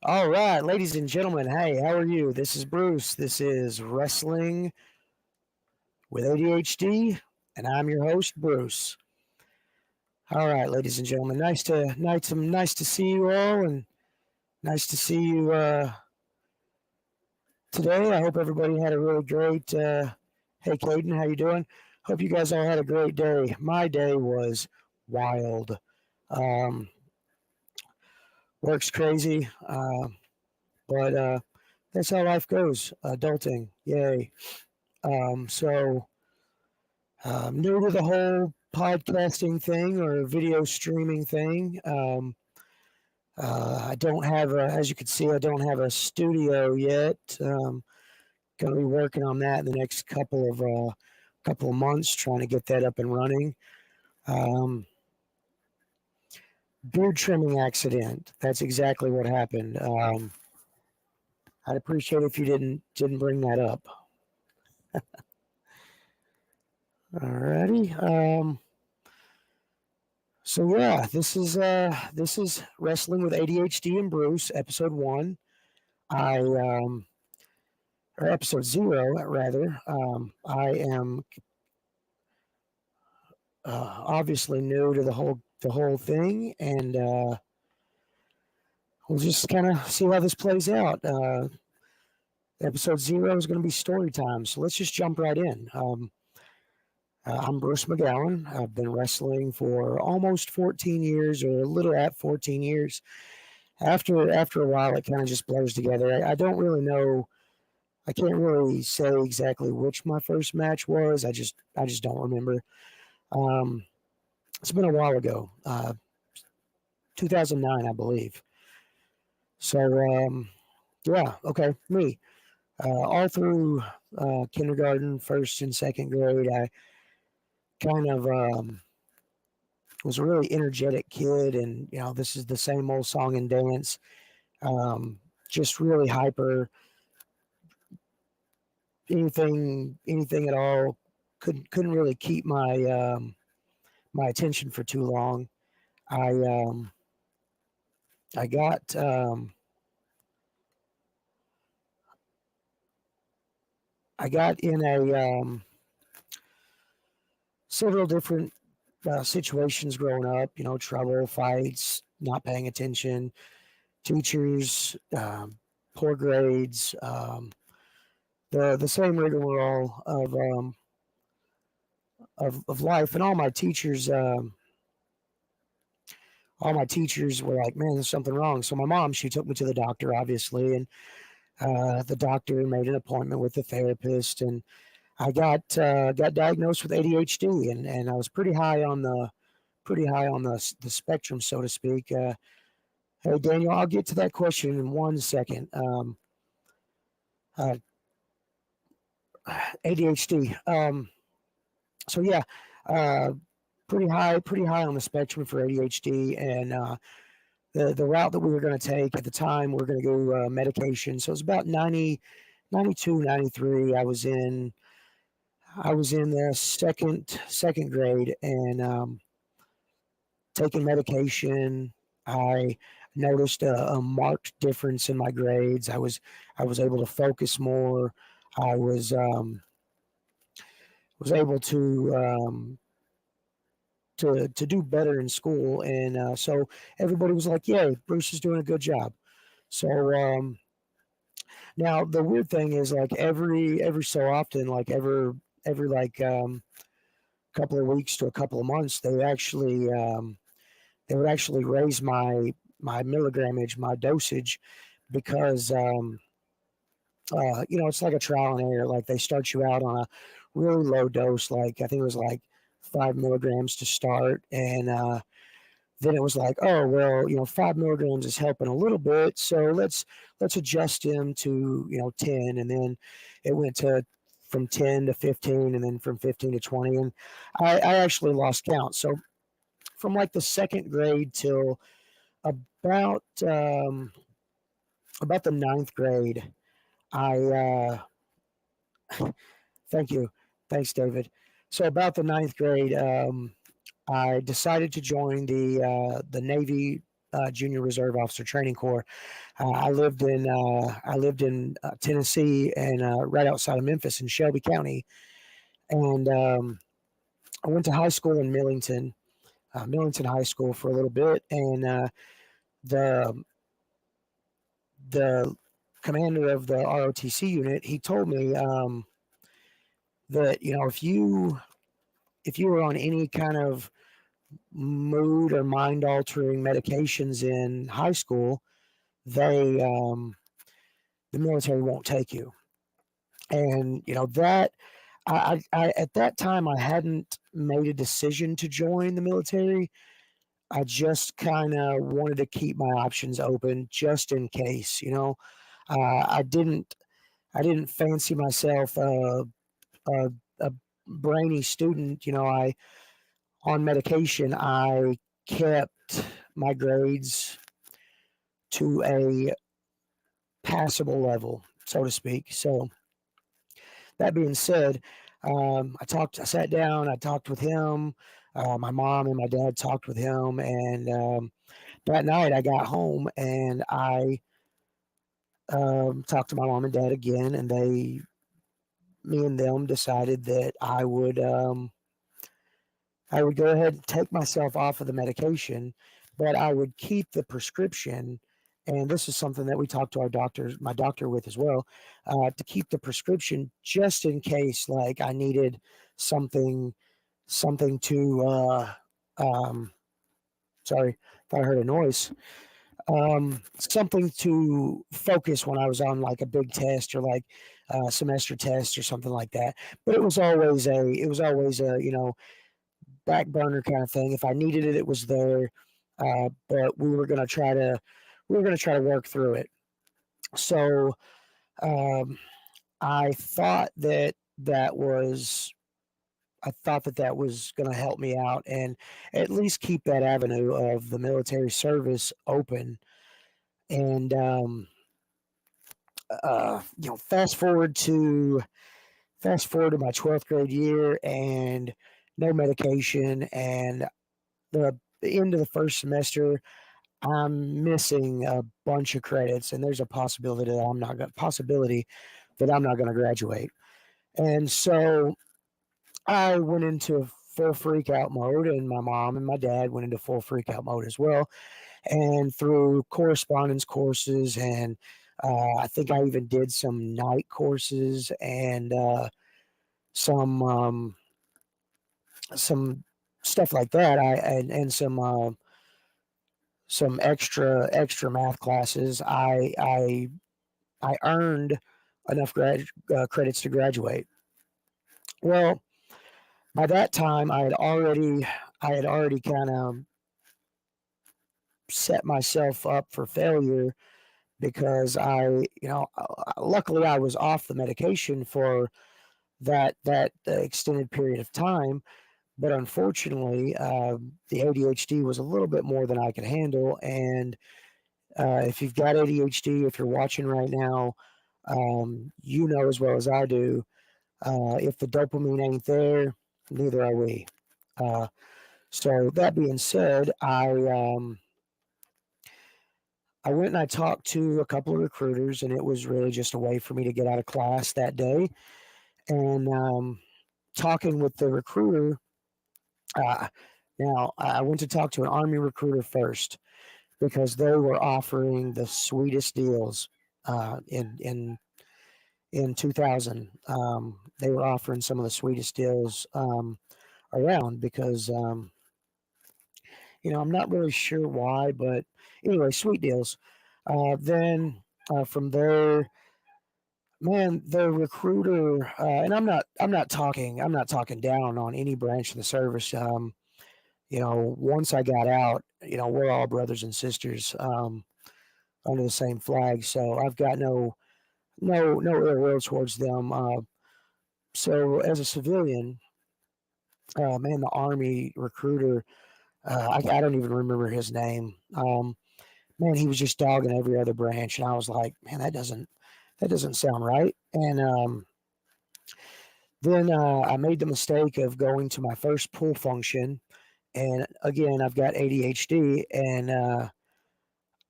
All right, ladies and gentlemen. Hey, how are you? This is Bruce. This is Wrestling with ADHD, and I'm your host, Bruce. All right, ladies and gentlemen. Nice to see you all, and nice to see you today. I hope everybody had a really great. Hey, Caden, how you doing? Hope you guys all had a great day. My day was wild. Um, Works crazy, but that's how life goes. Adulting, yay. So new to the whole podcasting thing or video streaming thing. I don't have as you can see, I don't have a studio yet. Going to be working on that in the next couple of months, trying to get that up and running. Um, Beard trimming accident. That's exactly what happened. I'd appreciate if you didn't bring that up. Alrighty. So yeah, this is Wrestling with ADHD and Bruce, episode one. I or episode zero rather. I am obviously new to the whole thing, and we'll just kind of see how this plays out. Episode zero is going to be story time, so let's just jump right in. I'm Bruce McGowan. I've been wrestling for almost 14 years, or a little at 14 years. After a while, it kind of just blurs together. I don't really know. I can't really say exactly which my first match was. I just don't remember. Um, it's been a while ago, 2009, I believe. So yeah, okay, me. All through kindergarten, first and second grade, I kind of was a really energetic kid, and this is the same old song and dance. Just really hyper. Anything at all. Couldn't really keep my attention for too long. I I got I got in a several different situations growing up. Trouble, fights, not paying attention, teachers, poor grades, the same rigmarole of life, and all my teachers were like, "Man, there's something wrong." So my mom, she took me to the doctor, obviously, and the doctor made an appointment with the therapist, and I got diagnosed with ADHD, and I was pretty high on the spectrum, so to speak. Hey, Daniel, I'll get to that question in 1 second. Uh, ADHD. So yeah, uh, pretty high on the spectrum for ADHD, and the route that we were going to take at the time, we are going to go medication. So it was about 92, 93. I was in the second grade, and taking medication. I noticed a marked difference in my grades. I was able to focus more. I was able to do better in school, and so everybody was like, "Yay, Bruce is doing a good job." So now the weird thing is, like every so often, like every like couple of weeks to a couple of months, they would actually raise my milligramage, my dosage, because it's like a trial and error. Like they start you out on a really low dose, like I think it was like 5 milligrams to start, and then it was like, oh well, 5 milligrams is helping a little bit, so let's adjust him to 10, and then it went to from 10 to 15, and then from 15 to 20, and I actually lost count. So from like the second grade till about about the ninth grade, I thank you, thanks, David. So about the ninth grade, I decided to join the Navy Junior Reserve Officer Training Corps. I lived in Tennessee and right outside of Memphis in Shelby County, and I went to high school in Millington High School for a little bit, and the the commander of the ROTC unit, he told me that if you were on any kind of mood or mind altering medications in high school, they the military won't take you. And that I at that time I hadn't made a decision to join the military. I just kind of wanted to keep my options open just in case. I didn't fancy myself a brainy student. I on medication. I kept my grades to a passable level, so to speak. So that being said, I sat down, I talked with him. My mom and my dad talked with him, and that night I got home and I talked to my mom and dad again, and me and them decided that I would go ahead and take myself off of the medication, but I would keep the prescription. And this is something that we talked to my doctor with as well, to keep the prescription just in case, like I needed something to, sorry, thought I heard a noise. Something to focus when I was on like a big test or like a semester test or something like that. But it was always a back burner kind of thing. If I needed it, it was there. But we were gonna try to work through it. So um, I thought that was going to help me out and at least keep that avenue of the military service open. And fast forward to my 12th grade year and no medication, and the end of the first semester, I'm missing a bunch of credits, and there's a possibility that I'm not going to graduate. And so I went into full freak out mode, and my mom and my dad went into full freak out mode as well. And through correspondence courses, and I think I even did some night courses and some some stuff like that. And some extra math classes. I earned enough credits to graduate. Well, by that time, I had already kind of set myself up for failure because luckily I was off the medication for that extended period of time. But unfortunately, the ADHD was a little bit more than I could handle. And if you've got ADHD, if you're watching right now, you know as well as I do, if the dopamine ain't there, neither are we. So that being said, I went and I talked to a couple of recruiters, and it was really just a way for me to get out of class that day. And talking with the recruiter, now I went to talk to an Army recruiter first because they were offering the sweetest deals in 2000. They were offering some of the sweetest deals around because I'm not really sure why, but anyway, sweet deals. Then from there, man, the recruiter, and I'm not talking down on any branch of the service. Once I got out, we're all brothers and sisters under the same flag, so I've got no ill will towards them. So as a civilian, man, the Army recruiter, I don't even remember his name. Man, he was just dogging every other branch, and I was like, man, that doesn't sound right. And then I made the mistake of going to my first pool function, and again, I've got ADHD, and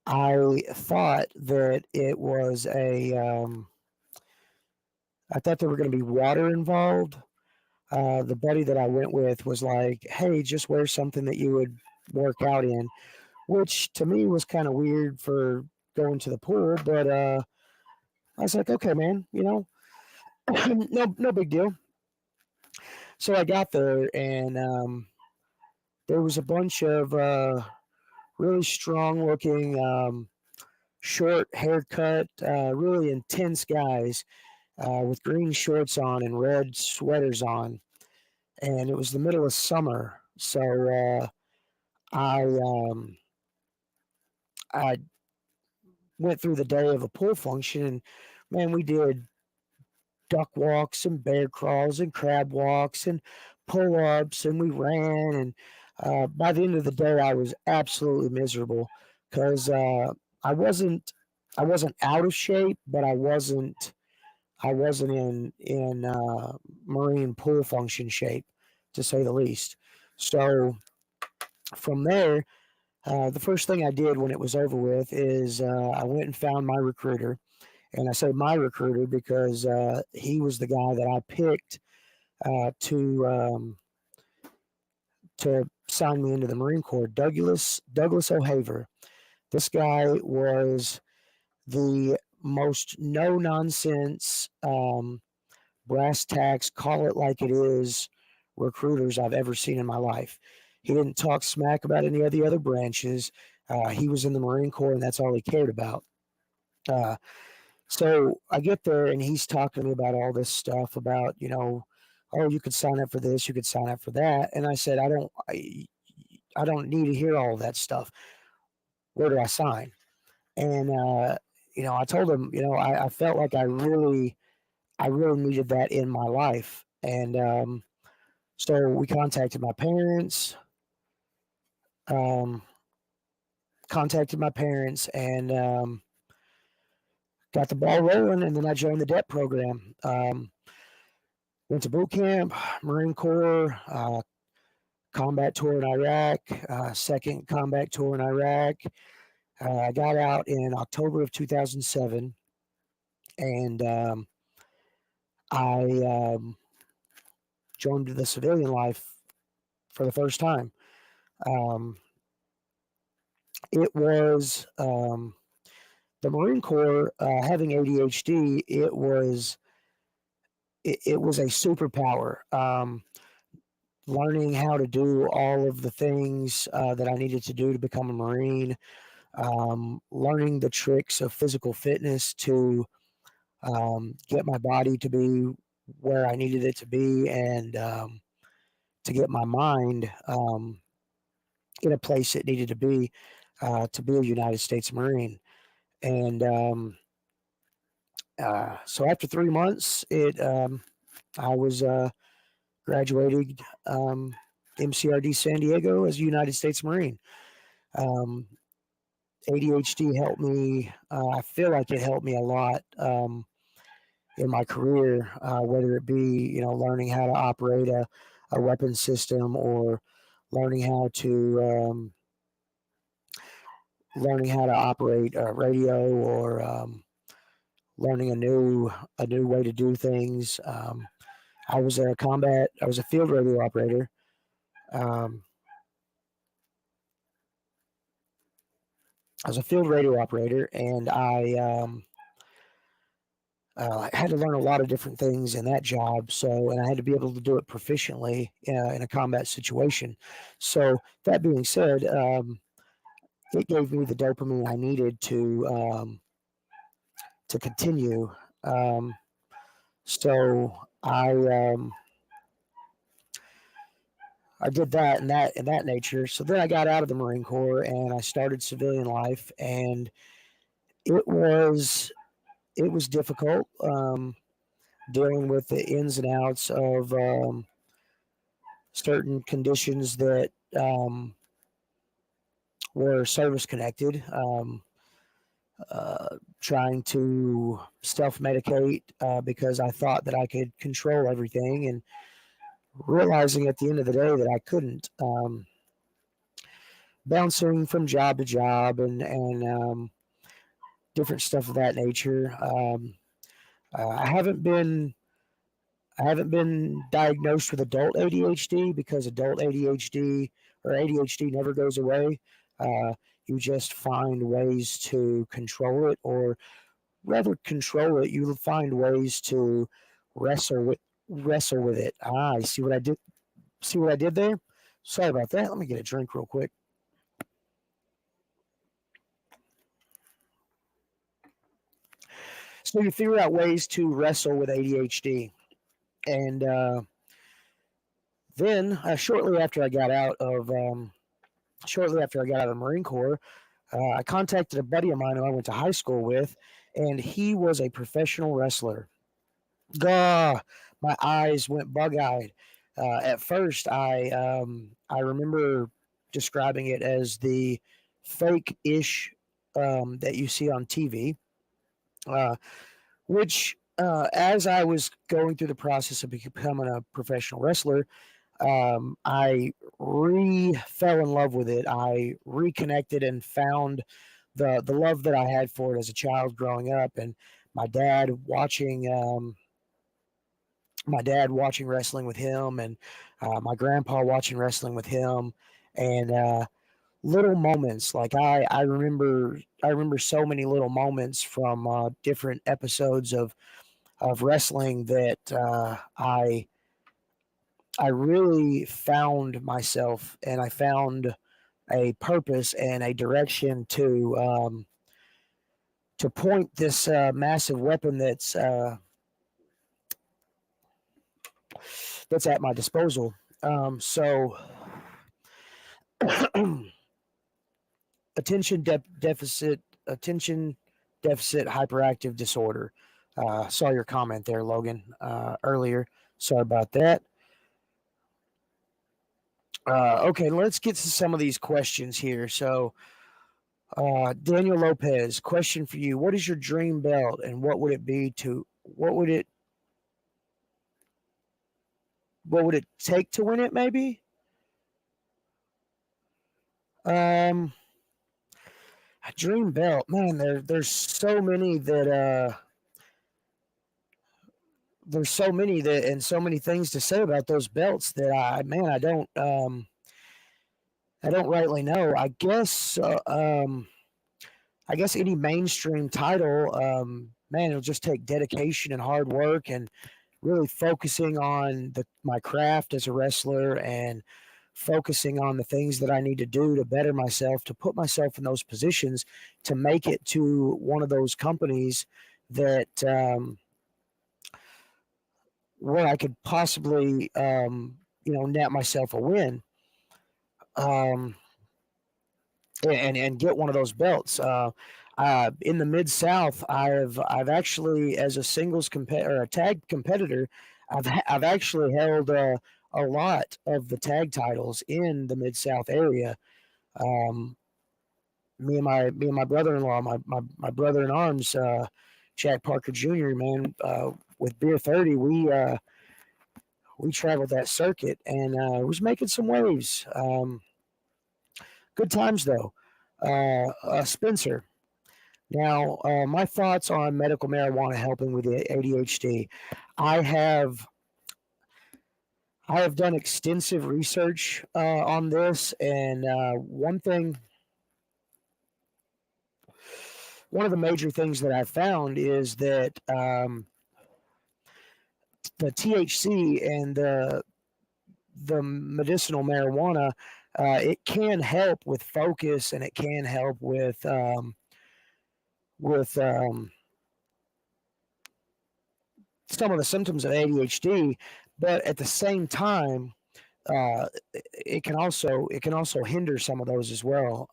I thought that it was I thought there were going to be water involved. The buddy that I went with was like, "Hey, just wear something that you would work out in," which to me was kind of weird for going to the pool. But I was like, "Okay, man, no big deal." So I got there, and there was a bunch of really strong-looking, short haircut, really intense guys with green shorts on and red sweaters on, and it was the middle of summer. So I um, I went through the day of a pool function, and man, we did duck walks and bear crawls and crab walks and pull ups, and we ran. And by the end of the day, I was absolutely miserable because I wasn't I wasn't out of shape, but I wasn't in marine pool function shape, to say the least. So from there, the first thing I did when it was over with is I went and found my recruiter, and I say my recruiter because he was the guy that I picked uh, to um, to sign me into the Marine Corps. Douglas O'Haver. This guy was the most no nonsense, brass tacks, call it like it is recruiters I've ever seen in my life. He didn't talk smack about any of the other branches. He was in the Marine Corps, and that's all he cared about. Uh, so I get there, and he's talking to me about all this stuff about, oh, you could sign up for this, you could sign up for that, and I said, I don't need to hear all of that stuff. Where do I sign? And I told him, I felt like I really needed that in my life, and so we um, contacted my parents, and got the ball rolling, and then I joined the DEP program. Went to boot camp, Marine Corps, combat tour in Iraq, second combat tour in Iraq. I got out in October of 2007, and I joined the civilian life for the first time. Um, it was the Marine Corps having ADHD. It was a superpower. Learning how to do all of the things that I needed to do to become a Marine, learning the tricks of physical fitness to get my body to be where I needed it to be, and to get my mind in a place it needed to be a United States Marine. And so after 3 months, I was graduated MCRD San Diego as a United States Marine. Um, ADHD helped me. I feel like it helped me a lot in my career, whether it be learning how to operate a weapon system, or learning how to operate a radio, or learning a new way to do things. I was a field radio operator. Um, I was a field radio operator, and I had to learn a lot of different things in that job. So, and I had to be able to do it proficiently in a combat situation. So, that being said, it gave me the dopamine I needed to continue. Um, so I did that and that nature. So then I got out of the Marine Corps, and I started civilian life, and it was it was difficult, dealing with the ins and outs of certain conditions that were service connected. Trying to self medicate because I thought that I could control everything, and realizing at the end of the day that I couldn't. bouncing from job to job and different stuff of that nature. I haven't been diagnosed with adult ADHD because adult ADHD or ADHD never goes away. Uh, you just find ways to control it, or rather control it. You find ways to wrestle with wrestle with it. I see what I did. See what I did there? Sorry about that. Let me get a drink real quick. So you figure out ways to wrestle with ADHD, and then shortly after I got out of the Marine Corps, I contacted a buddy of mine who I went to high school with, and he was a professional wrestler. Gah, my eyes went bug-eyed. At first, I remember describing it as the fake-ish that you see on TV, uh, which as I was going through the process of becoming a professional wrestler, I fell in love with it. I reconnected and found the love that I had for it as a child growing up, and my dad watching wrestling with him, and my grandpa watching wrestling with him, and little moments like I remember so many little moments from different episodes of wrestling that I really found myself, and I found a purpose and a direction to point this massive weapon that's at my disposal. So attention deficit hyperactive disorder. Saw your comment there, Logan, earlier. Sorry about that. Okay, let's get to some of these questions here. So, Daniel Lopez, question for you: what is your dream belt, and what would it be to? What would it take to win it? Maybe. A dream belt, man. There's so many that and so many things to say about those belts that I don't rightly know. I guess any mainstream title, man, it'll just take dedication and hard work and really focusing on my craft as a wrestler and focusing on the things that I need to do to better myself, to put myself in those positions, to make it to one of those companies that where I could possibly net myself a win. And get one of those belts. In the Mid South, I've actually, as a singles or a tag competitor, I've actually held a lot of the tag titles in the Mid South area. Me and my brother-in-law, my brother in arms, Jack Parker Jr. Man, with Beer 30, we traveled that circuit and was making some waves. Good times though. Spencer. Now, my thoughts on medical marijuana helping with the ADHD. I have done extensive research on this, and one of the major things that I found is that the THC and the medicinal marijuana, it can help with focus, and it can help with some of the symptoms of ADHD, but at the same time, it can also hinder some of those as well.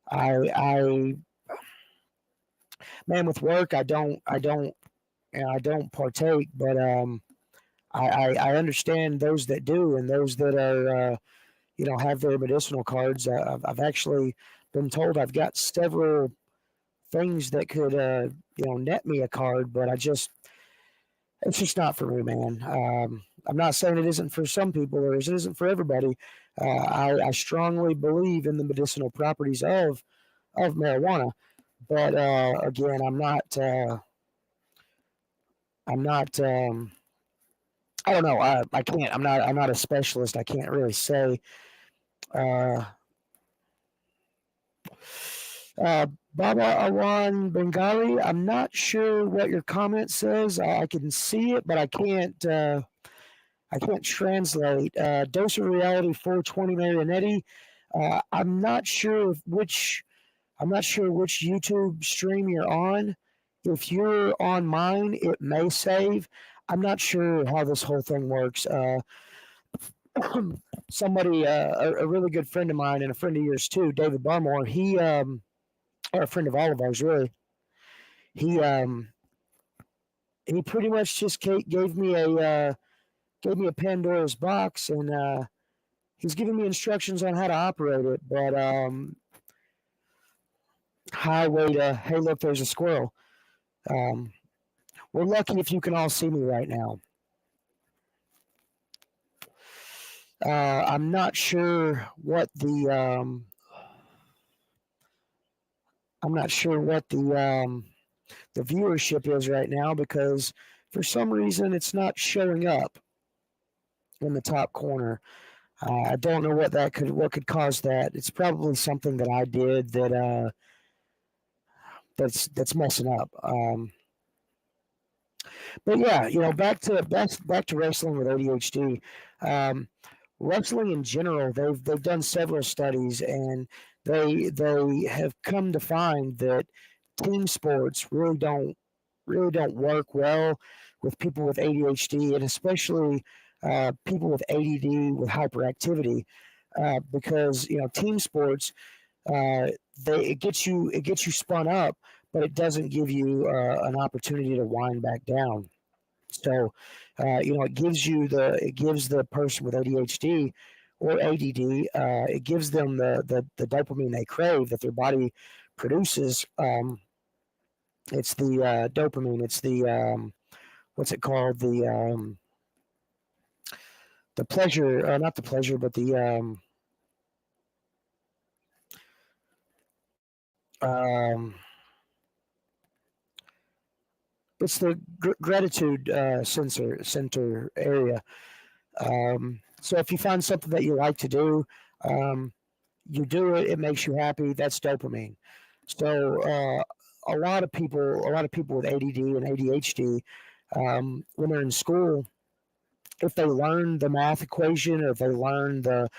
I man, with work, I don't partake, but I understand those that do, and those that are have their medicinal cards. I've actually been told I've got several things that could net me a card, but it's just not for me, man. I'm not saying it isn't for some people or it isn't for everybody. I strongly believe in the medicinal properties of marijuana, but again, I'm not. I'm not. I don't know. I can't. I'm not. I'm not a specialist. I can't really say. Uh, Baba Awan Bengali. I'm not sure what your comment says. I can see it, but I can't. I can't translate. Dose of Reality 420 Marionetti. I'm not sure which. I'm not sure which YouTube stream you're on. If you're on mine, it may save. I'm not sure how this whole thing works. Somebody, a really good friend of mine and a friend of yours too, David Barmore. He, or a friend of all of ours, really. He, he pretty much just gave me a Pandora's box, and he's giving me instructions on how to operate it. But highway to hey, look, there's a squirrel. We're lucky if you can all see me right now. I'm not sure what the the viewership is right now because for some reason it's not showing up in the top corner. I don't know what could cause that. It's probably something that I did that's messing up. But yeah, back to wrestling with ADHD. Wrestling in general, they've done several studies, and they have come to find that team sports really don't work well with people with ADHD, and especially people with ADD with hyperactivity, because team sports it gets you spun up, but it doesn't give you an opportunity to wind back down. So, it gives the person with ADHD or ADD, it gives them the dopamine they crave that their body produces. It's the dopamine. It's the what's it called? The pleasure, not the pleasure, but the it's the gratitude center area. So if you find something that you like to do, you do it. It makes you happy. That's dopamine. So a lot of people with ADD and ADHD, when they're in school, if they learn the math equation or if they learn the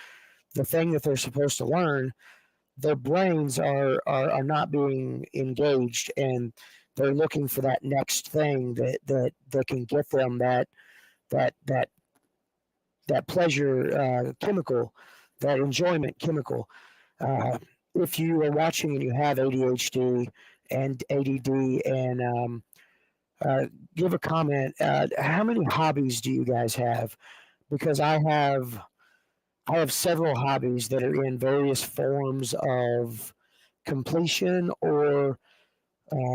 thing that they're supposed to learn, their brains are not being engaged, and they're looking for that next thing that can get them that pleasure chemical, that enjoyment chemical. If you are watching and you have ADHD and ADD, and give a comment, how many hobbies do you guys have? Because I have several hobbies that are in various forms of completion or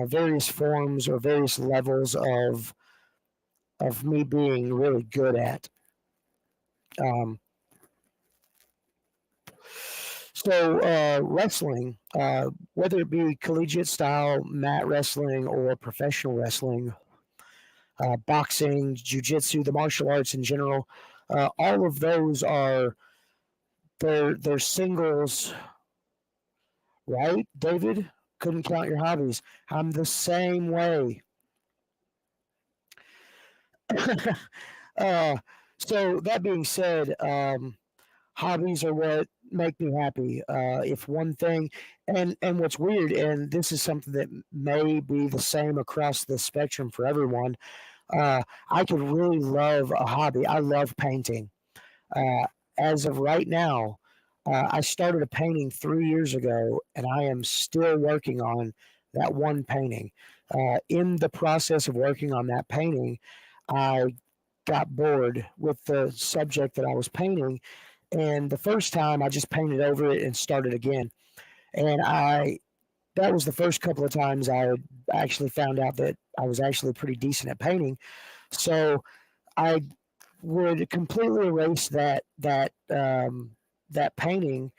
various forms or various levels of me being really good at. So wrestling, whether it be collegiate style mat wrestling or professional wrestling, boxing, jiu-jitsu, the martial arts in general, all of those are they're singles, right? David, couldn't count your hobbies. I'm the same way. So that being said, hobbies are what make me happy. If one thing, and what's weird, and this is something that may be the same across the spectrum for everyone. I could really love a hobby. I love painting. As of right now, I started a painting 3 years ago, and I am still working on that one painting. In the process of working on that painting, I got bored with the subject that I was painting, and the first time I just painted over it and started again. And that was the first couple of times I actually found out that I was actually pretty decent at painting. So I would completely erase that painting,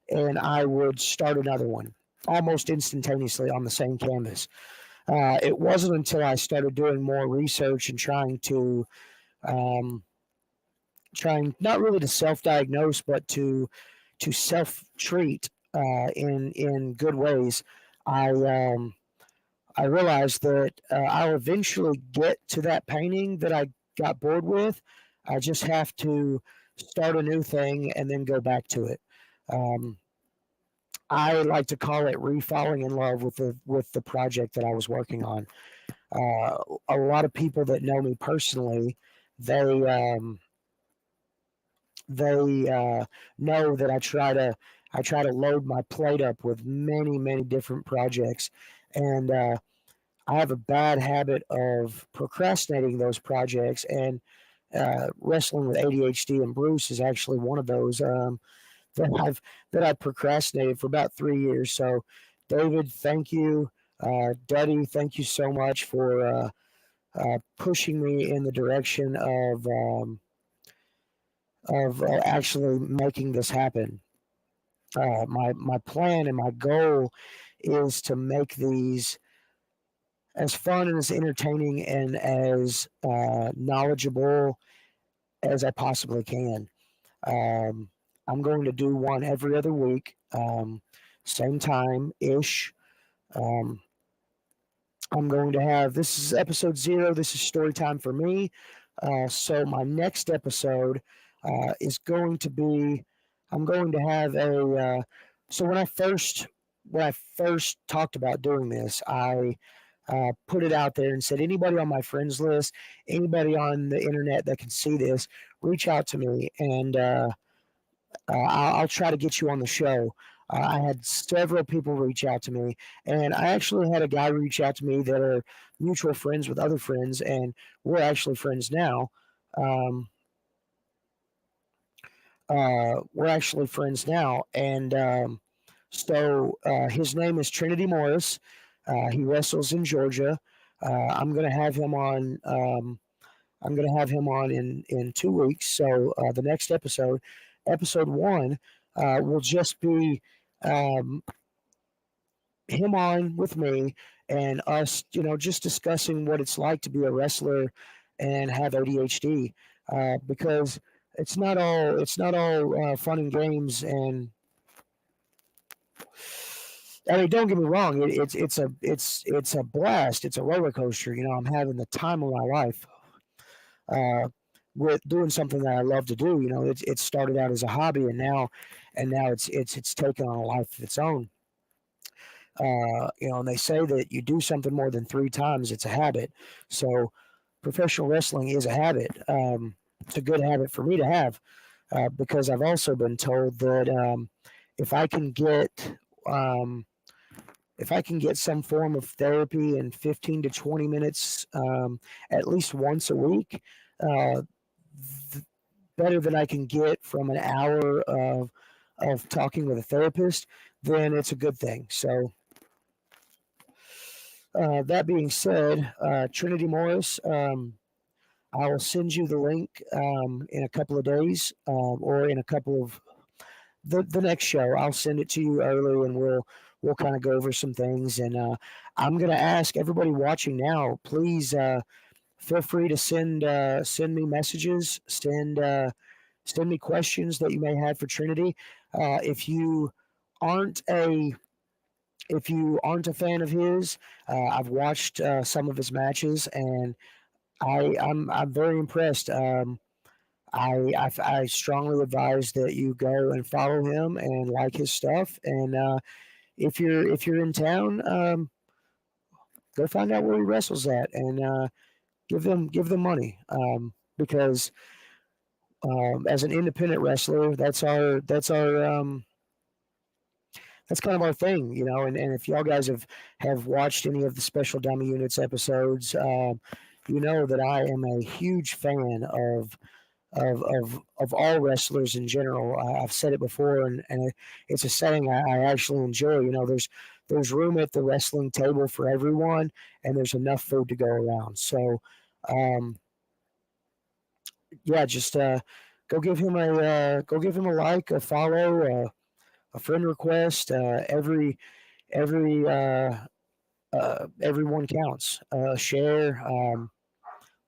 and I would start another one almost instantaneously on the same canvas. It wasn't until I started doing more research and um, trying not really to self-diagnose, but to self-treat in good ways. I I realized that I'll eventually get to that painting that I got bored with. I just have to start a new thing and then go back to it. Um, I like to call it re-falling in love with the project that I was working on. A lot of people that know me personally, they they know that I try to load my plate up with many different projects, and I have a bad habit of procrastinating those projects, and wrestling with ADHD and Bruce is actually one of those that I've procrastinated for about 3 years. So, David, thank you. Duddy, thank you so much for pushing me in the direction of actually making this happen. My plan and my goal is to make these as fun and as entertaining and as knowledgeable as I possibly can. Um, I'm going to do one every other week, same time ish. Um, I'm going to have this is episode 0. This is story time for me. So my next episode is going to be. I'm going to have a. So when I first talked about doing this, I put it out there and said, anybody on my friends list, anybody on the internet that can see this, reach out to me, and I'll try to get you on the show. I had several people reach out to me, and I actually had a guy reach out to me that are mutual friends with other friends, and we're actually friends now. Um, we're actually friends now, and his name is Trinity Morris. He wrestles in Georgia. I'm gonna have him on. I'm gonna have him on in 2 weeks. So the next episode, episode 1, will just be um, him on with me and us, just discussing what it's like to be a wrestler and have ADHD. Because it's not all fun and games. And I mean, don't get me wrong, it's a blast. It's a roller coaster. I'm having the time of my life. Uh, with doing something that I love to do. It started out as a hobby, and now it's taken on a life of its own. And they say that you do something more than 3 times, it's a habit. So professional wrestling is a habit. It's a good habit for me to have, because I've also been told that if I can get um, if I can get some form of therapy in 15 to 20 minutes, at least once a week, uh, better than I can get from an hour of talking with a therapist, then it's a good thing. So that being said, Trinity Morris, I will send you the link in a couple of days, or in a couple of the next show. I'll send it to you early, and we'll kind of go over some things. And I'm gonna ask everybody watching now, please feel free to send me messages, send me questions that you may have for Trinity. If you aren't a fan of his, I've watched some of his matches, and I'm very impressed. I strongly advise that you go and follow him and like his stuff. And if you're in town, go find out where he wrestles at, and give them money, because as an independent wrestler, that's kind of our thing. And if y'all guys have watched any of the Special Dummy Units episodes, you know that I am a huge fan of all wrestlers in general. I've said it before, and it's a saying I actually enjoy. There's room at the wrestling table for everyone, and there's enough food to go around. So, um, yeah, just go give him a like, a follow, a friend request. Every everyone counts. Share.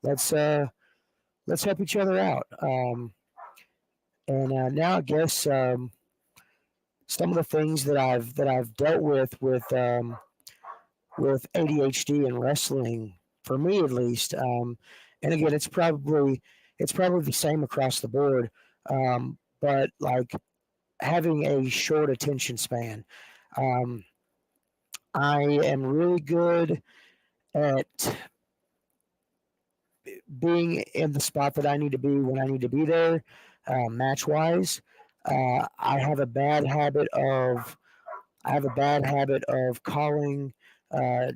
Let's uh, let's help each other out. And now I guess some of the things that I've dealt with ADHD and wrestling, for me at least. And again, it's probably the same across the board. But like having a short attention span. Um, I am really good at being in the spot that I need to be when I need to be there, match wise. I have a bad habit of calling uh,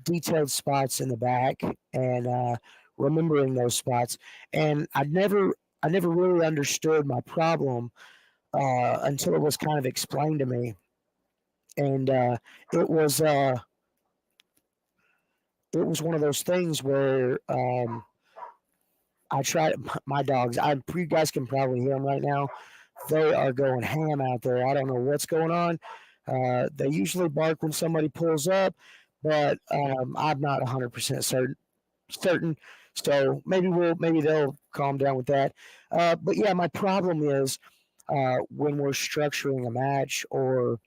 detailed spots in the back and remembering those spots. And I never really understood my problem until it was kind of explained to me. And it was uh, it was one of those things where I tried my dogs. You guys can probably hear them right now. They are going ham out there. I don't know what's going on. They usually bark when somebody pulls up, but I'm not 100% certain. So maybe they'll calm down with that. But yeah, my problem is when we're structuring a match or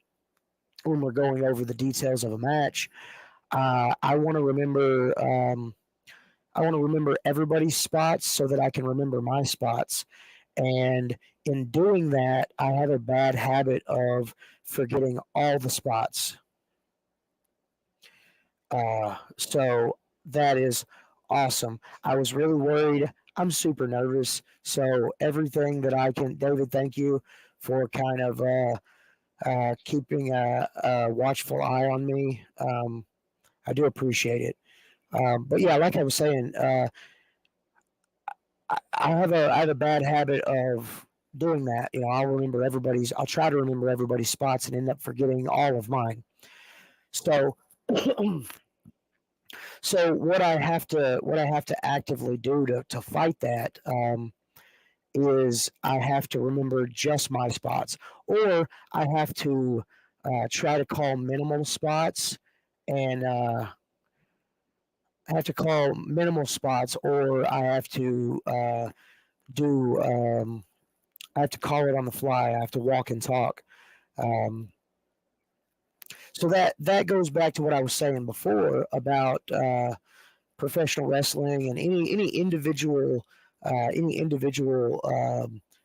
when we're going over the details of a match. I want to remember. I want to remember everybody's spots so that I can remember my spots. And in doing that, I have a bad habit of forgetting all the spots. So that is awesome. I was really worried. I'm super nervous. So everything that I can, David, thank you for kind of keeping a watchful eye on me. I do appreciate it. But yeah, like I was saying, I have a bad habit of doing that. I'll try to remember everybody's spots and end up forgetting all of mine. So so what I have to actively do to fight that is I have to remember just my spots, or I have to try to call minimal spots, and I have to call minimal spots, or do I have to call it on the fly. I have to walk and talk. Um, so that goes back to what I was saying before about professional wrestling and any individual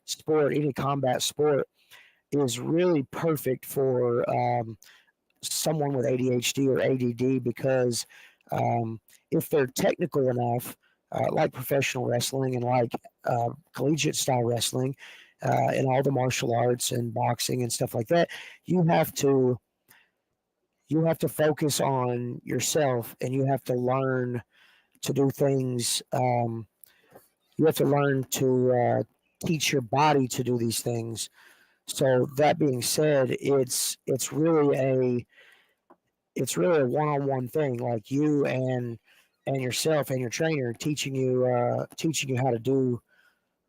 sport, any combat sport is really perfect for someone with ADHD or ADD because um, if they're technical enough, like professional wrestling and like collegiate style wrestling, and all the martial arts and boxing and stuff like that, you have to you have to focus on yourself and you have to learn to do things. You have to learn to teach your body to do these things. So that being said, it's really a one-on-one thing, like you and yourself and your trainer teaching you uh, how to do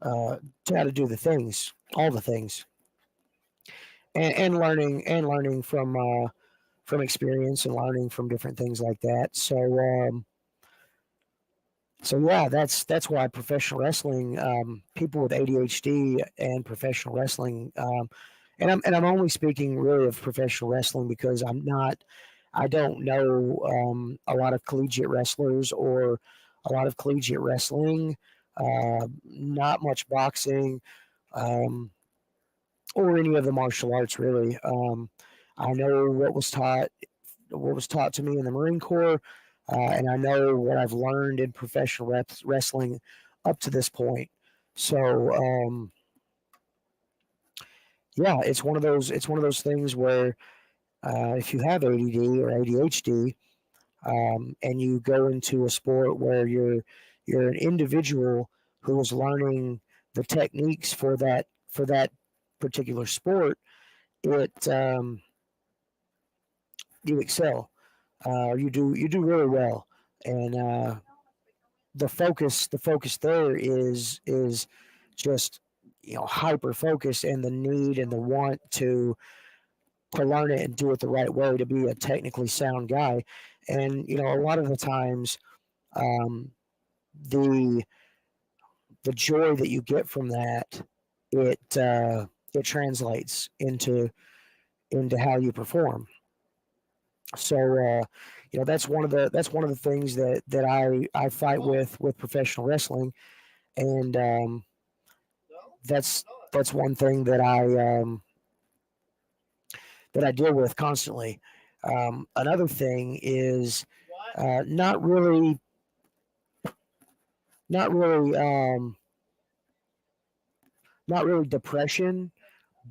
the things, all the things, and learning from experience and learning from different things like that. So yeah, that's why professional wrestling, people with ADHD and professional wrestling, and I'm only speaking really of professional wrestling because I don't know a lot of collegiate wrestlers or a lot of collegiate wrestling, not much boxing, um, or any of the martial arts really. I know what was taught to me in the Marine Corps, and I know what I've learned in professional wrestling up to this point. So yeah, it's one of those things where if you have ADD or ADHD, and you go into a sport where you're an individual who is learning the techniques for that particular sport, it you excel. You do really well, and the focus there is just hyper focus, and the need and the want to learn it and do it the right way, to be a technically sound guy. And a lot of the times, um, the the joy that you get from that, it translates into how you perform. So that's one of the things that I fight with professional wrestling. And that's one thing that I deal with constantly. Another thing is not really, not really, not really depression,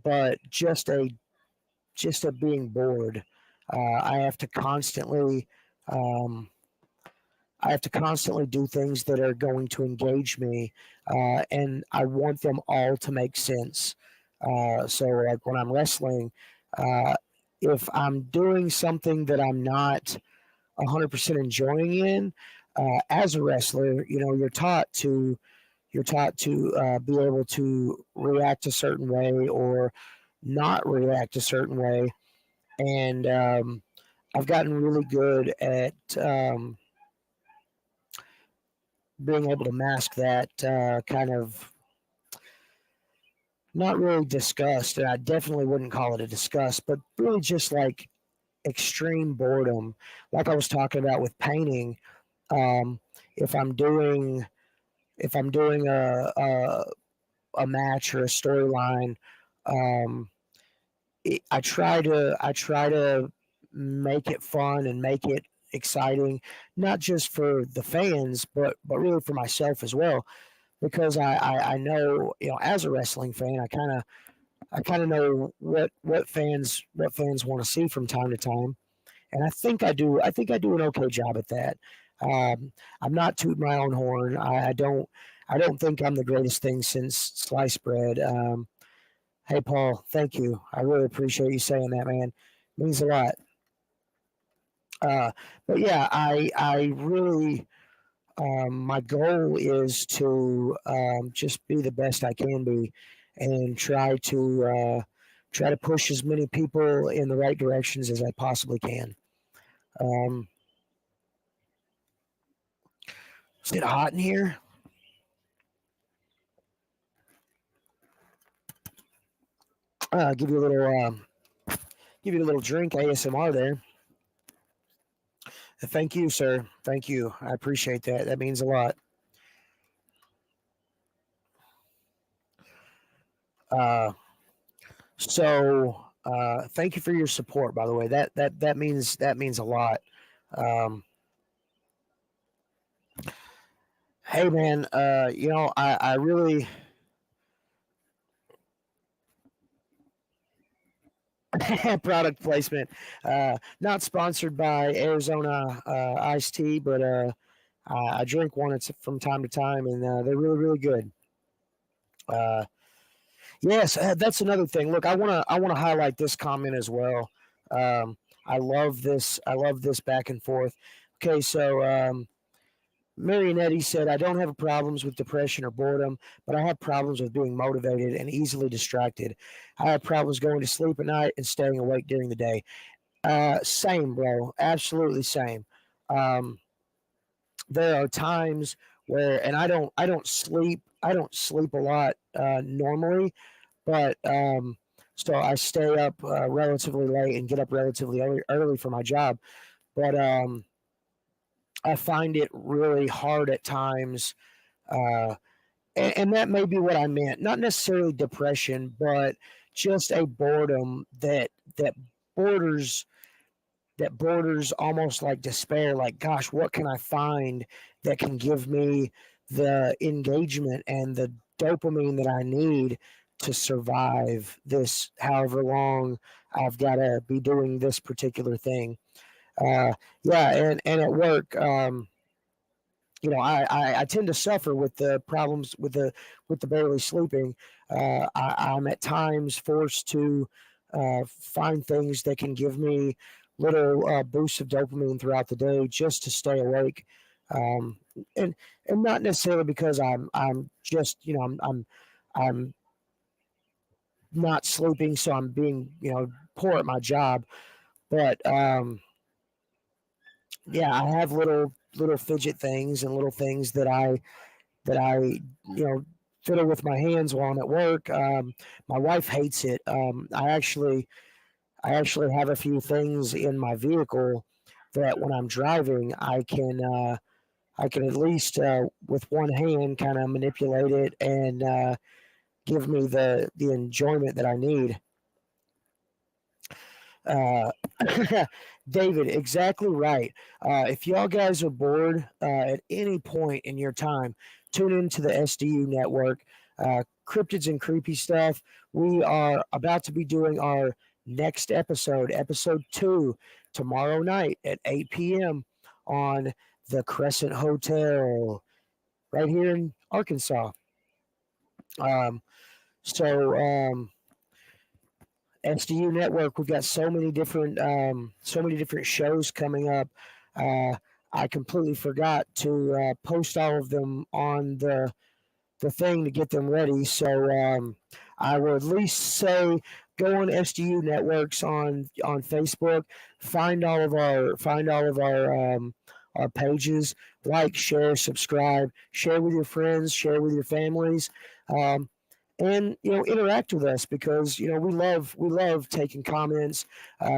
but just a being bored. I have to constantly, um, I have to constantly do things that are going to engage me, and I want them all to make sense. So, like when I'm wrestling, uh, if I'm doing something that I'm not 100% enjoying in, as a wrestler, you're taught to be able to react a certain way or not react a certain way. And I've gotten really good at being able to mask that kind of, not really disgust, and I definitely wouldn't call it a disgust, but really just like extreme boredom. Like I was talking about with painting, um, if I'm doing if I'm doing a match or a storyline, um, I try to make it fun and make it exciting, not just for the fans, but really for myself as well. Because I know, as a wrestling fan, I kind of know what fans want to see from time to time, and I think I do an okay job at that. I'm not tooting my own horn. I don't think I'm the greatest thing since sliced bread. Hey, Paul, thank you. I really appreciate you saying that, man. Means a lot. Uh, but yeah, I really, my goal is to just be the best I can be, and try to push as many people in the right directions as I possibly can. Um, is it hot in here? Give you a little drink ASMR there. Thank you, sir. Thank you. I appreciate that. That means a lot. Uh, thank you for your support. By the way, that means a lot. Um, hey, man. I really product placement. Not sponsored by Arizona iced tea, but I drink one. It's from time to time, and they're really really good. Uh, Yes, that's another thing. Look, I want to highlight this comment as well. Um, I love this. I love this back and forth. Okay, so Marionetti said, "I don't have problems with depression or boredom, but I have problems with being motivated and easily distracted. I have problems going to sleep at night and staying awake during the day." Same, bro. Absolutely same. Um, there are times where, and I don't sleep a lot normally, but so I stay up relatively late and get up relatively early for my job. But I find it really hard at times, uh, and that may be what I meant. Not necessarily depression, but just a boredom that borders borders almost like despair. Like, gosh, what can I find that can give me the engagement and the dopamine that I need to survive this however long I've got to be doing this particular thing. Uh, yeah, and at work, I tend to suffer with the problems with the barely sleeping. I'm at times forced to find things that can give me little boosts of dopamine throughout the day just to stay awake. and not necessarily because I'm just I'm not sleeping, so I'm being poor at my job. But yeah, I have little fidget things and little things that I fiddle with my hands while I'm at work. My wife hates it. I actually have a few things in my vehicle that when I'm driving, I can at least with one hand kind of manipulate it and give me the enjoyment that I need. Uh, David, exactly right. If y'all guys are bored at any point in your time, tune into the SDU network. Cryptids and creepy stuff. We are about to be doing our next episode, episode 2, tomorrow night at 8 p.m. on the Crescent Hotel right here in Arkansas. Um, so SDU Network, we've got so many different shows coming up. Uh, I completely forgot to post all of them on the thing to get them ready. So I will at least say go on SDU Networks on Facebook, find all of our pages, like, share, subscribe, share with your friends, share with your families. Um, and interact with us because we love taking comments.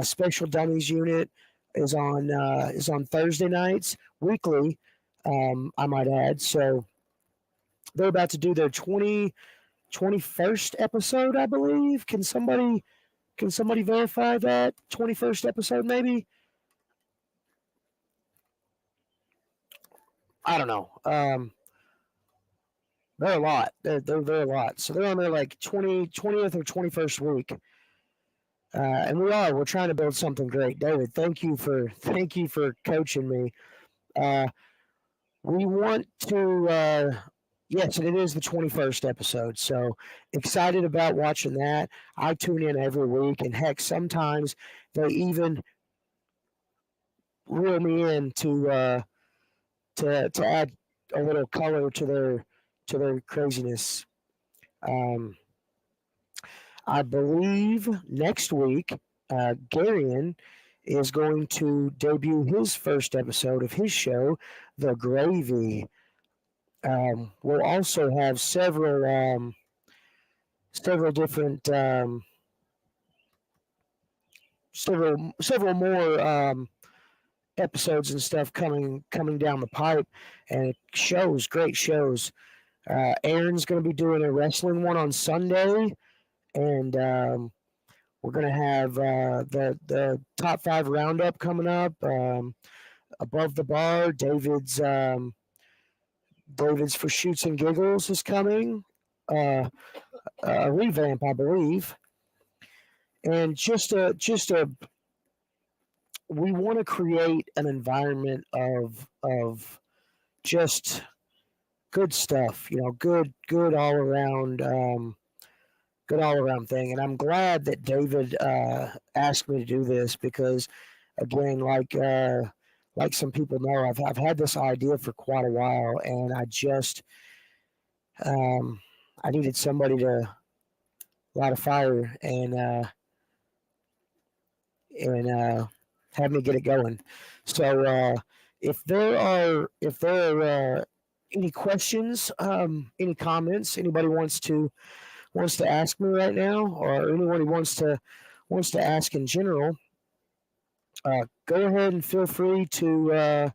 Special Dummies Unit is on Thursday nights weekly. I might add. So they're about to do their 21st episode, I believe. Can somebody verify that 21st episode? Maybe, I don't know. They're a lot. They're a lot. So they're on their like 20th or 21st week. And we're trying to build something great. David, thank you for coaching me. Uh, we want to yes, and it is the 21st episode. So excited about watching that. I tune in every week, and heck, sometimes they even reel me in to add a little color to their craziness. Um, I believe next week, Garion is going to debut his first episode of his show, The Gravy. We'll also have several different several more episodes and stuff coming down the pipe, and shows, great shows. Aaron's going to be doing a wrestling one on Sunday, and we're going to have the top 5 roundup coming up. Above the bar, David's for Shoots and Giggles is coming. A revamp, I believe, and we want to create an environment of just good stuff, good all around thing. And I'm glad that David asked me to do this because, again, like some people know, I've had this idea for quite a while, and I needed somebody to light a fire and have me get it going. So if there are any questions, any comments, anybody wants to ask me right now, or anyone who wants to ask in general, go ahead and feel free to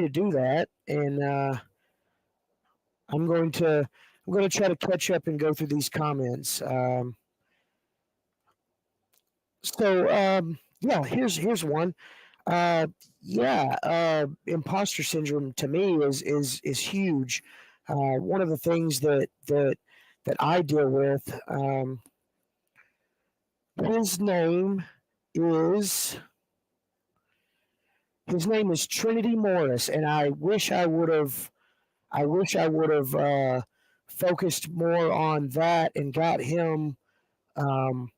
do that, and I'm going to try to catch up and go through these comments. Yeah, here's one. Uh, yeah, imposter syndrome to me is huge. One of the things that I deal with. His name is his name is Trinity Morris, and I wish I would have focused more on that and um,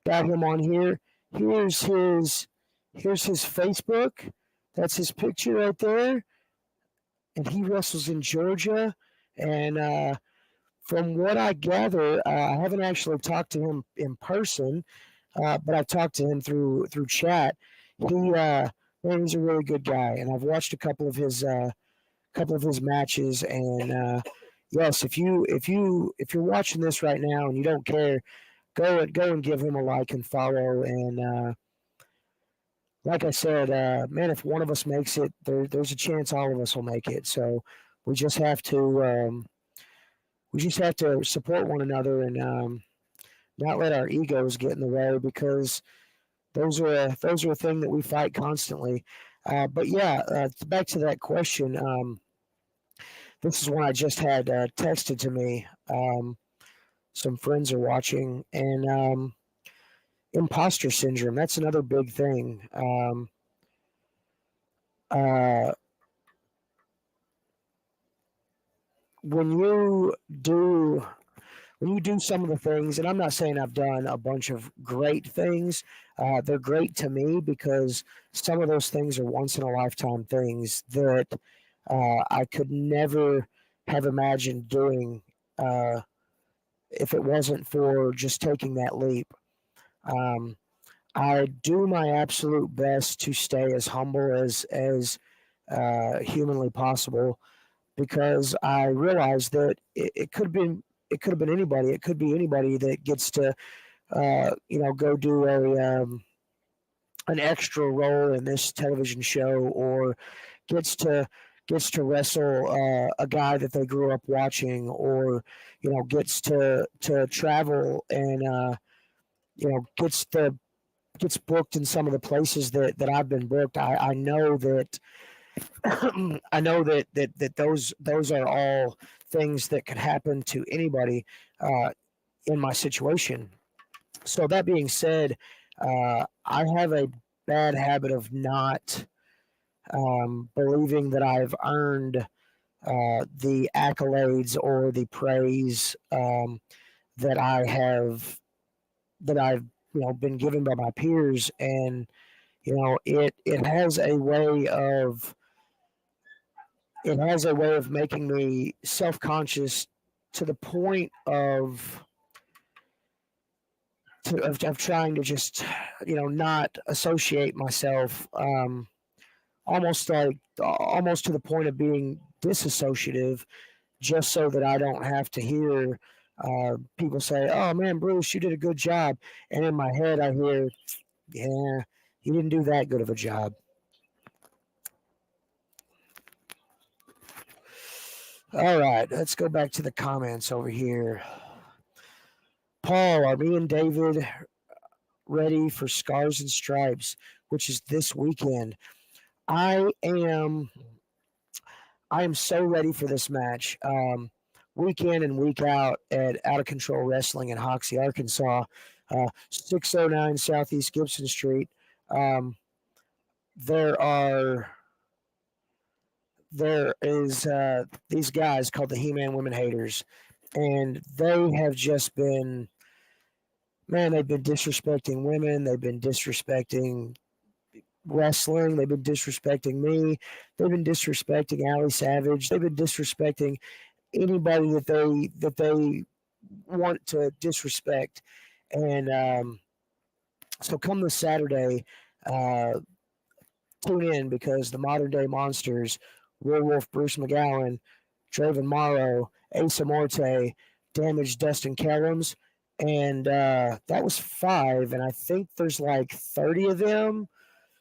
got him on here. Here's his here's his Facebook. That's his picture right there. and he wrestles in Georgia. And from what I gather, I haven't actually talked to him in person, but I've talked to him through chat. Man, he's a really good guy, and I've watched a couple of his matches. And yes, if you're watching this right now and you don't care, go and give him a like and follow. And like I said, man, if one of us makes it, there's a chance all of us will make it. So we just have to support one another and not let our egos get in the way, because those are a thing that we fight constantly. But yeah, back to that question. This is one I just had texted to me. Some friends are watching, and imposter syndrome. That's another big thing. Uh, when you do some of the things, and I'm not saying I've done a bunch of great things, they're great to me because some of those things are once in a lifetime things that I could never have imagined doing if it wasn't for just taking that leap. Um, I do my absolute best to stay as humble as humanly possible, because I realize that it could have been anybody. It could be anybody that gets to go do an extra role in this television show, or gets to wrestle a guy that they grew up watching, or gets to travel and gets booked in some of the places that I've been booked. I know that I know that those are all things that could happen to anybody in my situation. So that being said, I have a bad habit of not believing that I've earned the accolades or the praise that I've been given by my peers. And it has a way of making me self-conscious to the point of trying to just not associate myself, almost to the point of being disassociative, just so that I don't have to hear people say, "Oh man, Bruce, you did a good job," and in my head I hear, "Yeah, you didn't do that good of a job." All right, let's go back to the comments over here. Paul, are me and David ready for Scars and Stripes, which is this weekend? I am so ready for this match. Week in and week out at Out of Control Wrestling in Hoxie, Arkansas, 609 Southeast Gibson Street. There is these guys called the He-Man Women Haters, and they have just been, man, they've been disrespecting women. They've been disrespecting wrestling. They've been disrespecting me. They've been disrespecting Ali Savage. They've been disrespecting anybody that they want to disrespect. And so come this Saturday, tune in, because the Modern Day Monsters, Werewolf Bruce McGowan, Draven Morrow, Asa Morte, Damaged Dustin Kellums, and that was 5, and I think there's like 30 of them.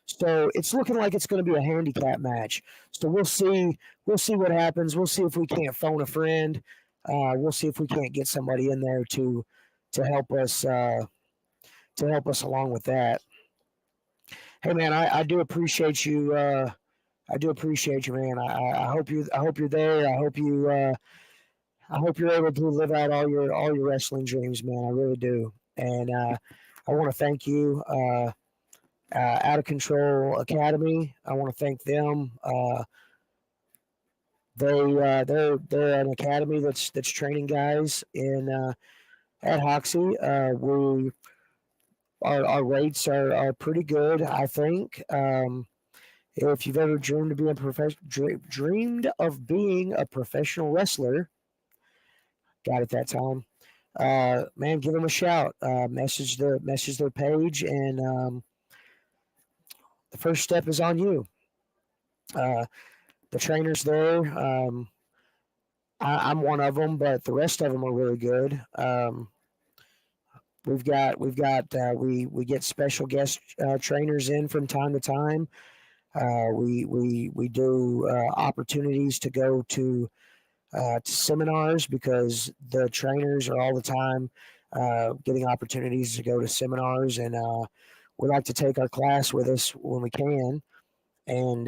So it's looking like it's going to be a handicap match. So we'll see what happens. We'll see if we can't phone a friend. We'll see if we can't get somebody in there to help us along with that. Hey man, I do appreciate you. I do appreciate you, man. I hope you're there. I hope you're able to live out all your wrestling dreams, man. I really do. And I want to thank you. Out of Control Academy. I want to thank them. They're an academy that's training guys in at Hoxie. Our rates are pretty good, I think. If you've ever dreamed of being a professional wrestler, got it that time. Man, give them a shout. Message their page, and the first step is on you. The trainers there, I'm one of them, but the rest of them are really good. We get special guest trainers in from time to time. We do opportunities to go to seminars because the trainers are all the time getting opportunities to go to seminars, and we like to take our class with us when we can. And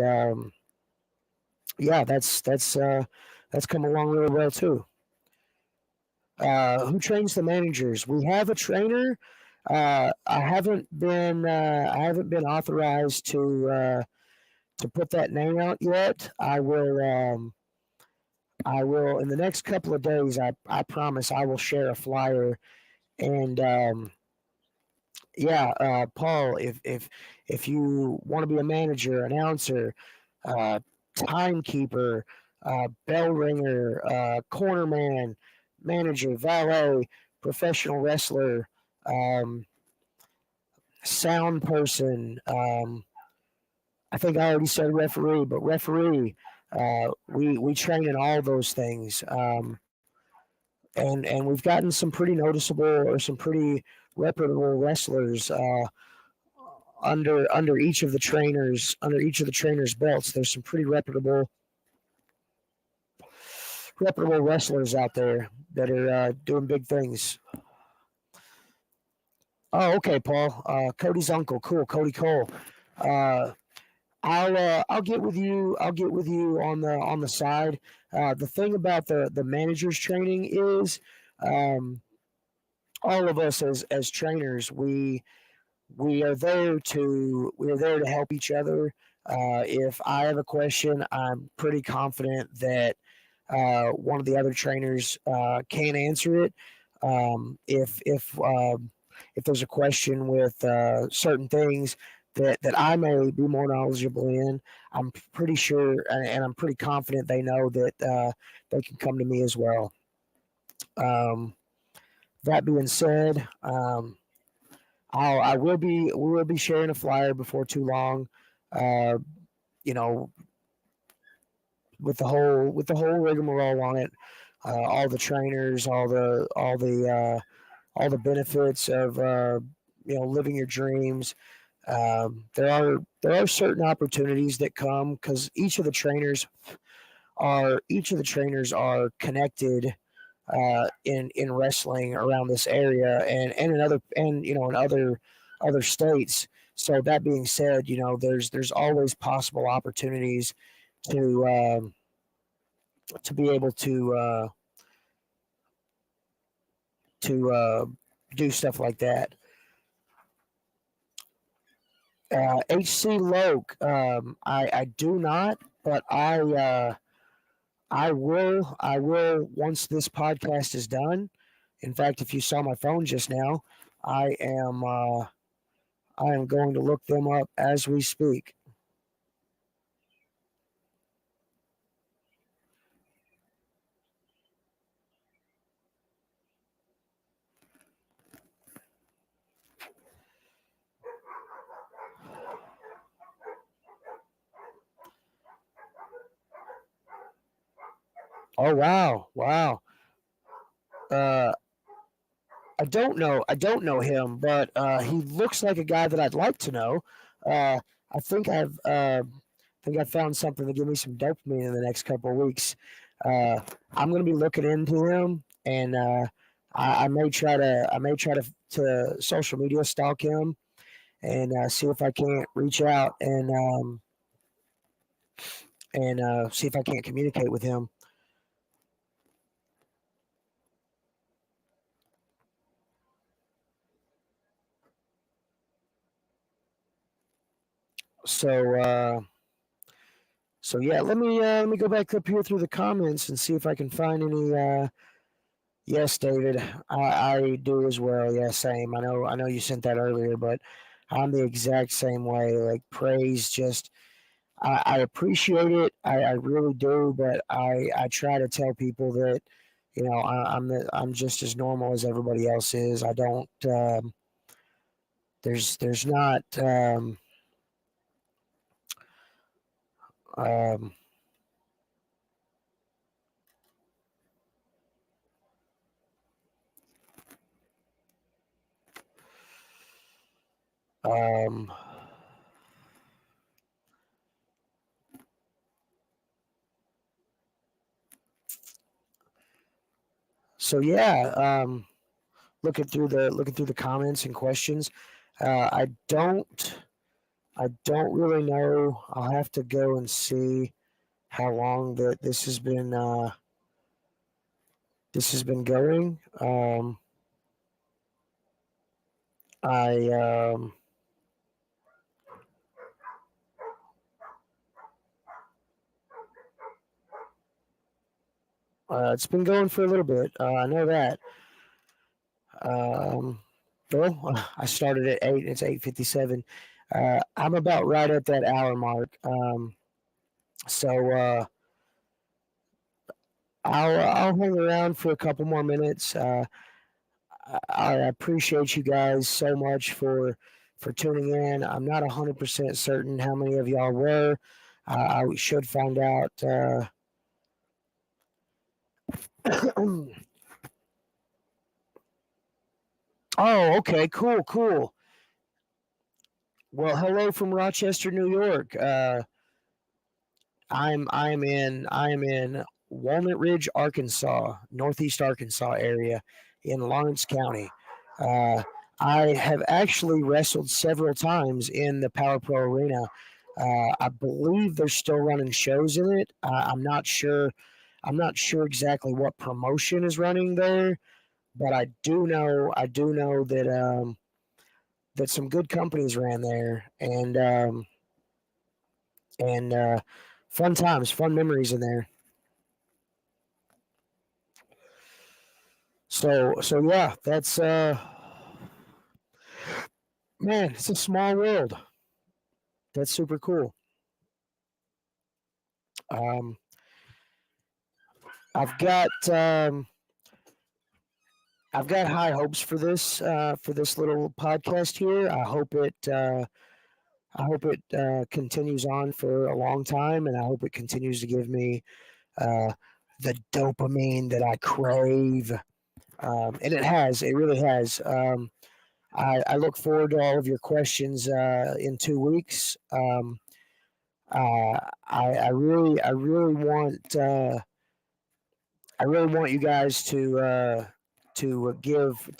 yeah, that's come along really well too. Who trains the managers? We have a trainer. I haven't been authorized to put that name out yet. I will. I will in the next couple of days. I promise I will share a flyer. And yeah, Paul, if you want to be a manager, announcer, uh, timekeeper, bell ringer, cornerman, manager, valet, professional wrestler, um, sound person. I think I already said referee, but referee. We train in all those things, and we've gotten some pretty noticeable or some pretty reputable wrestlers under each of the trainers' belts. There's some pretty reputable wrestlers out there that are doing big things. Oh, okay, Paul. Cody's uncle. Cool, Cody Cole. I'll get with you. I'll get with you on the side. The thing about the managers training is, all of us as trainers, we are there to help each other. If I have a question, I'm pretty confident that one of the other trainers can answer it. If there's a question with certain things that I may be more knowledgeable in, I'm pretty sure and I'm pretty confident they know that they can come to me as well. That being said, we will be sharing a flyer before too long. Uh, you know, with the whole rigmarole on it, all the trainers, all the benefits of living your dreams. There are certain opportunities that come because each of the trainers are connected in wrestling around this area and in other states. So that being said, there's always possible opportunities to be able to do stuff like that. HC Loke, I do not, but I will once this podcast is done. In fact, if you saw my phone just now, I am going to look them up as we speak. Oh wow. Uh, I don't know him, but he looks like a guy that I'd like to know. I think I've found something to give me some dopamine in the next couple of weeks. I'm going to be looking into him, and I may try to social media stalk him and see if I can't reach out and see if I can't communicate with him. So yeah, let me go back up here through the comments and see if I can find any. Yes, David, I do as well. Yeah, same. I know you sent that earlier, but I'm the exact same way. Like praise, just I appreciate it. I really do, but I try to tell people that, I'm just as normal as everybody else is. I don't. There's not. Um, um, so yeah. Looking through the comments and questions. I don't really know. I'll have to go and see how long that this has been going. I It's been going for a little bit. I know that. Um, well, I started at 8. It's 8:57. I'm about right at that hour mark. So I'll hang around for a couple more minutes. I appreciate you guys so much for tuning in. I'm not 100% certain how many of y'all were. I should find out. Oh, okay, cool, cool. Well, hello from Rochester, New York. I'm in Walnut Ridge, Arkansas, Northeast Arkansas area in Lawrence County. Uh, I have actually wrestled several times in the Power Pro Arena. I believe they're still running shows in it. I'm not sure. I'm not sure exactly what promotion is running there, but I do know that some good companies ran there, and fun times, fun memories in there. So yeah, that's man, it's a small world. That's super cool. Um, I've got um, I've got high hopes for this little podcast here. I hope it continues on for a long time, and I hope it continues to give me uh, the dopamine that I crave. And it has, it really has. I look forward to all of your questions in 2 weeks. I really want you guys to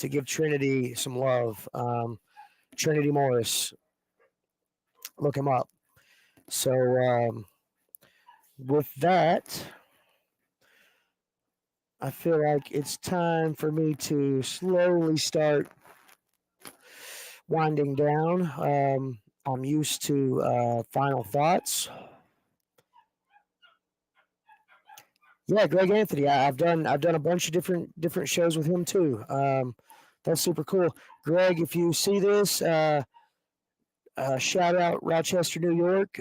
give Trinity some love. Trinity Morris, look him up. So with that, I feel like it's time for me to slowly start winding down. I'm used to final thoughts. Yeah, Greg Anthony. I've done a bunch of different shows with him too. That's super cool. Greg, if you see this, shout out Rochester, New York.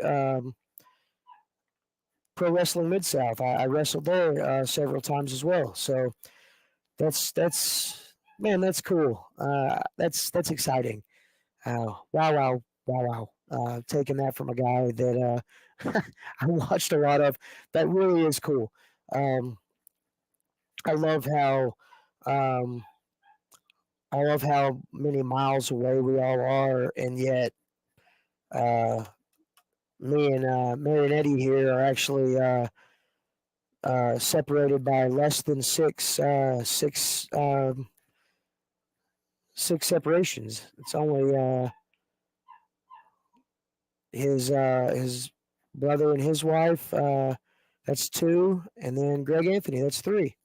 Pro Wrestling Mid South. I wrestled there several times as well. So that's man, that's cool. That's exciting. Wow, wow, wow, wow. Taking that from a guy that I watched a lot of. That really is cool. Um, I love how um, I love how many miles away we all are, and yet uh, me and Eddie here are actually separated by less than six separations. It's only his brother and his wife. That's two, and then Greg Anthony. That's three.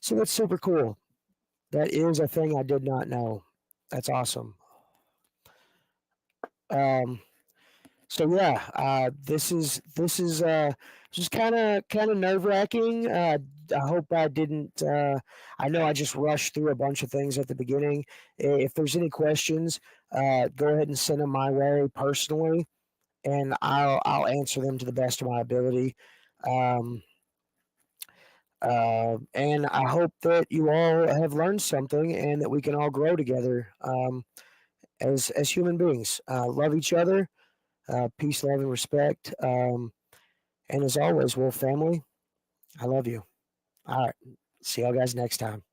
So that's super cool. That is a thing I did not know. That's awesome. Um, so yeah, this is just kind of nerve wracking. I hope I didn't. I know I just rushed through a bunch of things at the beginning. If there's any questions, go ahead and send them my way personally. and I'll answer them to the best of my ability. Um, and I hope that you all have learned something and that we can all grow together as human beings. Love each other, peace, love, and respect. And as always, Wolf family, I love you. All right. See y'all guys next time.